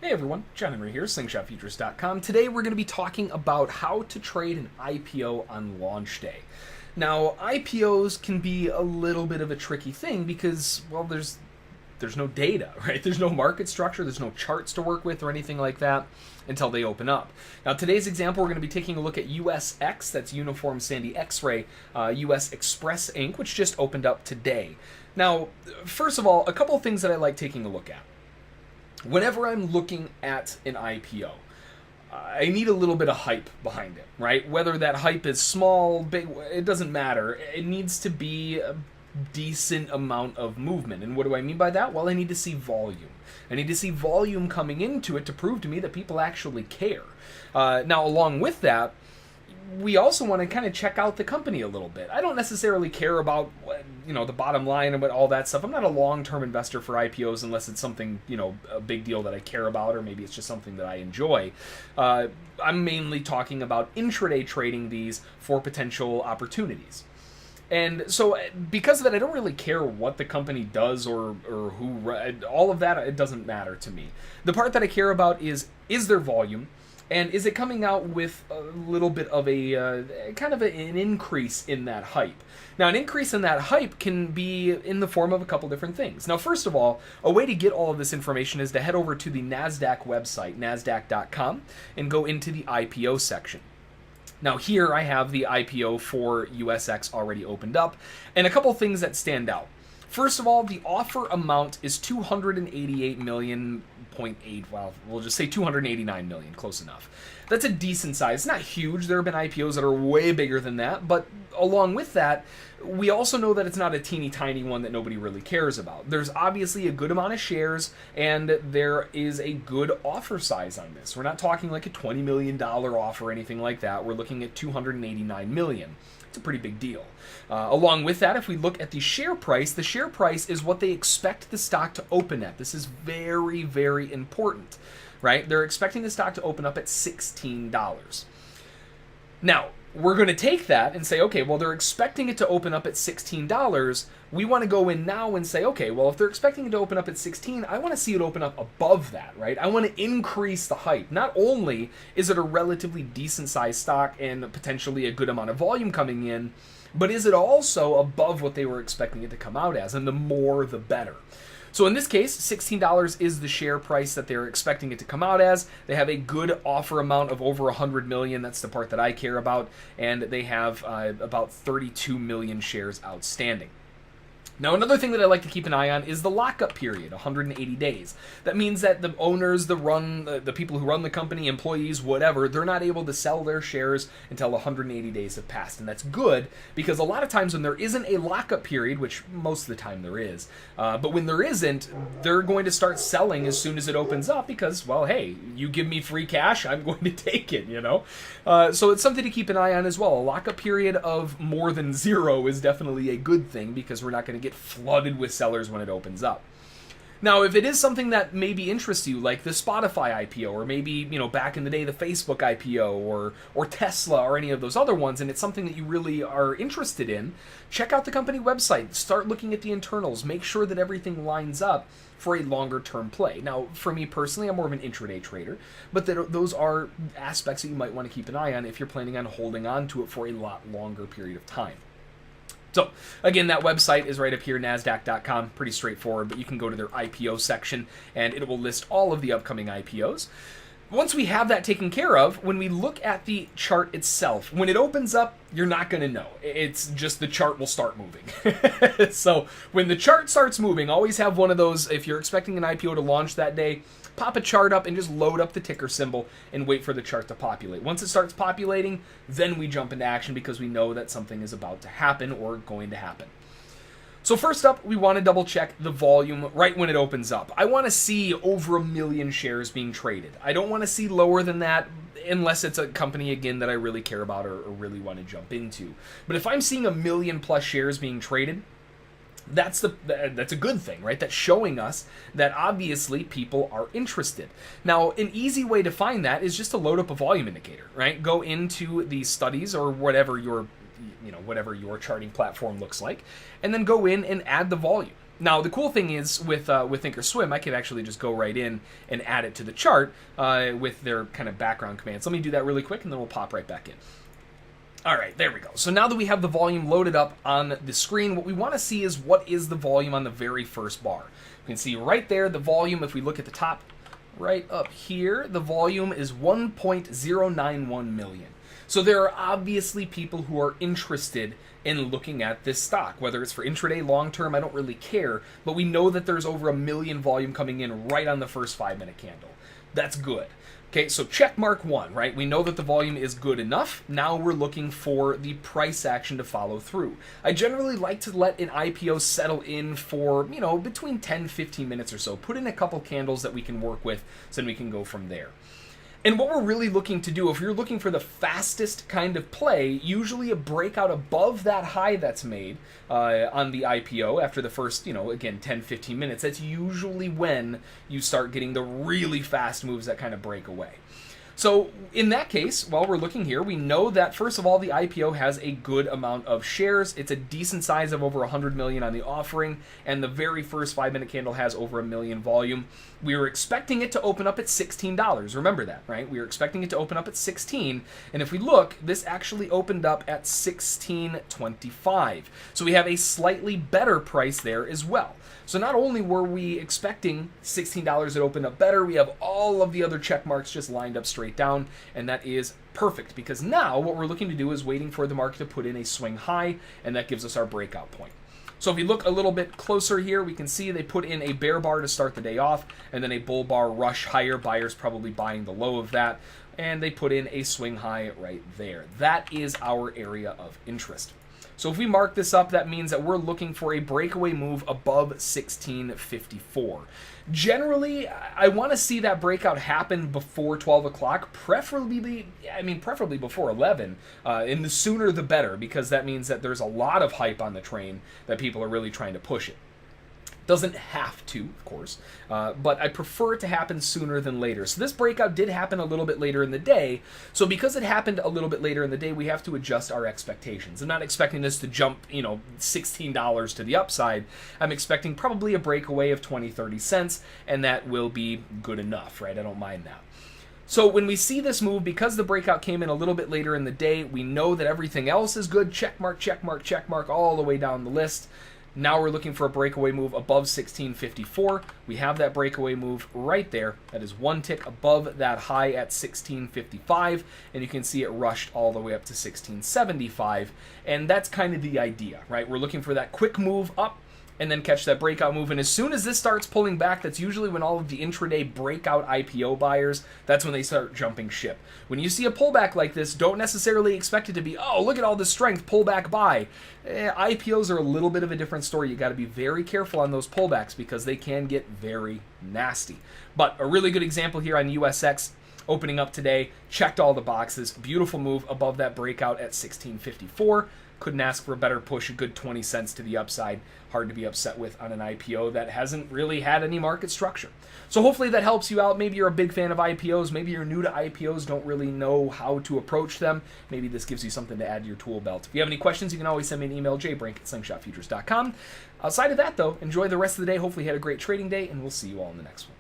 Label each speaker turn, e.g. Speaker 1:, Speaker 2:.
Speaker 1: Hey everyone, John Henry here, slingshotfutures.com. Today we're going to be talking about how to trade an IPO on launch day. Now, IPOs can be a little bit of a tricky thing because, well, there's no data, right? There's no market structure, there's no charts to work with or anything like that until they open up. Now, today's example, we're going to be taking a look at USX, that's Uniform Sandy X-Ray, US Express Inc., which just opened up today. Now, first of all, a couple of things that I like taking a look at. Whenever I'm looking at an IPO, I need a little bit of hype behind it, right? Whether that hype is small, big, it doesn't matter. It needs to be a decent amount of movement. And what do I mean by that? Well, I need to see volume. I need to see volume coming into it to prove to me that people actually care. Now, along with that, we also want to kind of check out the company a little bit. I don't necessarily care about, the bottom line and all that stuff. I'm not a long-term investor for IPOs unless it's something, a big deal that I care about, or maybe it's just something that I enjoy. I'm mainly talking about intraday trading these for potential opportunities. And so because of that, I don't really care what the company does or who, all of that, it doesn't matter to me. The part that I care about is there volume? And is it coming out with a little bit of a kind of an increase in that hype? Now, an increase in that hype can be in the form of a couple different things. Now, first of all, a way to get all of this information is to head over to the NASDAQ website, nasdaq.com, and go into the IPO section. Now, here I have the IPO for USX already opened up, and a couple things that stand out. First of all, the offer amount is 288 million. Well, we'll just say 289 million, close enough. That's a decent size. It's not huge. There have been IPOs that are way bigger than that, but along with that, we also know that it's not a teeny tiny one that nobody really cares about. There's obviously a good amount of shares, and there is a good offer size on this. We're not talking like a $20 million offer or anything like that. We're looking at 289 million. It's a pretty big deal. Along with that, if we look at the share price is what they expect the stock to open at. This is very, very important, right? They're expecting the stock to open up at $16. Now, we're going to take that and say, okay, well, they're expecting it to open up at $16. We want to go in now and say, okay, well, if they're expecting it to open up at 16, I want to see it open up above that, right? I want to increase the hype. Not only is it a relatively decent sized stock and potentially a good amount of volume coming in, but is it also above what they were expecting it to come out as? And the more, the better. So in this case, $16 is the share price that they're expecting it to come out as. They have a good offer amount of over 100 million. That's the part that I care about. And they have about 32 million shares outstanding. Now, another thing that I like to keep an eye on is the lockup period, 180 days. That means that the owners, the people who run the company, employees, whatever, they're not able to sell their shares until 180 days have passed. And that's good because a lot of times when there isn't a lockup period, which most of the time there is, but when there isn't, they're going to start selling as soon as it opens up because, well, hey, you give me free cash, I'm going to take it, So it's something to keep an eye on as well. A lockup period of more than 0 is definitely a good thing because we're not going to get flooded with sellers when it opens up. Now, if it is something that maybe interests you, like the Spotify IPO, or maybe, back in the day, the Facebook IPO, or Tesla, or any of those other ones, and it's something that you really are interested in, check out the company website, start looking at the internals, make sure that everything lines up for a longer term play. Now, for me personally, I'm more of an intraday trader, but those are aspects that you might want to keep an eye on if you're planning on holding on to it for a lot longer period of time. So, again, that website is right up here, NASDAQ.com. Pretty straightforward, but you can go to their IPO section, and it will list all of the upcoming IPOs. Once we have that taken care of, when we look at the chart itself, when it opens up, you're not going to know. It's just the chart will start moving. So, when the chart starts moving, always have one of those, if you're expecting an IPO to launch that day, pop a chart up and just load up the ticker symbol and wait for the chart to populate. Once it starts populating, then we jump into action because we know that something is about to happen or going to happen. So first up, we want to double check the volume right when it opens up. I want to see over 1 million shares being traded. I don't want to see lower than that unless it's a company, again, that I really care about or really want to jump into. But if I'm seeing 1 million plus shares being traded, that's a good thing, right? That's showing us that obviously people are interested. Now, an easy way to find that is just to load up a volume indicator, right? Go into the studies or whatever your charting platform looks like, and then go in and add the volume. Now, the cool thing is with Thinkorswim, I could actually just go right in and add it to the chart with their kind of background commands. Let me do that really quick, and then we'll pop right back in. All right, there we go. So now that we have the volume loaded up on the screen, what we want to see is what is the volume on the very first bar. You can see right there the volume, if we look at the top right up here, the volume is 1.091 million. So there are obviously people who are interested in looking at this stock, whether it's for intraday, long term, I don't really care, but we know that there's over 1 million volume coming in right on the first 5-minute candle. That's good. Okay, so check mark 1, right? We know that the volume is good enough. Now we're looking for the price action to follow through. I generally like to let an IPO settle in for, between 10-15 minutes or so. Put in a couple candles that we can work with, so then we can go from there. And what we're really looking to do, if you're looking for the fastest kind of play, usually a breakout above that high that's made on the IPO after the first, again, 10-15 minutes, that's usually when you start getting the really fast moves that kind of break away. So in that case, while we're looking here, we know that, first of all, the IPO has a good amount of shares. It's a decent size of over 100 million on the offering, and the very first 5-minute candle has over 1 million volume. We were expecting it to open up at $16. Remember that, right? We were expecting it to open up at 16, and if we look, this actually opened up at 16.25. So we have a slightly better price there as well. So not only were we expecting $16 that opened up better, we have all of the other check marks just lined up straight down, and that is perfect, because now what we're looking to do is waiting for the market to put in a swing high, and that gives us our breakout point. So if we look a little bit closer here, we can see they put in a bear bar to start the day off, and then a bull bar rush higher. Buyers probably buying the low of that, and they put in a swing high right there. That is our area of interest. So if we mark this up, that means that we're looking for a breakaway move above 1654. Generally, I want to see that breakout happen before 12 o'clock, preferably before 11, and the sooner the better, because that means that there's a lot of hype on the train that people are really trying to push it. Doesn't have to, of course, but I prefer it to happen sooner than later. So this breakout did happen a little bit later in the day. So because it happened a little bit later in the day, we have to adjust our expectations. I'm not expecting this to jump, $16 to the upside. I'm expecting probably a breakaway of 20-30 cents, and that will be good enough, right? I don't mind that. So when we see this move, because the breakout came in a little bit later in the day, we know that everything else is good. Check mark, check mark, check mark, all the way down the list. Now we're looking for a breakaway move above 1654. We have that breakaway move right there. That is one tick above that high at 1655, and you can see it rushed all the way up to 1675, and that's kind of the idea, right? We're looking for that quick move up and then catch that breakout move. And as soon as this starts pulling back, that's usually when all of the intraday breakout IPO buyers, that's when they start jumping ship. When you see a pullback like this, don't necessarily expect it to be, oh, look at all this strength, pull back buy. IPOs are a little bit of a different story. You got to be very careful on those pullbacks because they can get very nasty. But a really good example here on USX, opening up today, checked all the boxes, beautiful move above that breakout at 1654. Couldn't ask for a better push, a good 20 cents to the upside. Hard to be upset with on an IPO that hasn't really had any market structure. So hopefully that helps you out. Maybe you're a big fan of IPOs. Maybe you're new to IPOs, don't really know how to approach them. Maybe this gives you something to add to your tool belt. If you have any questions, you can always send me an email, jbrink@slingshotfutures.com. Outside of that, though, enjoy the rest of the day. Hopefully you had a great trading day, and we'll see you all in the next one.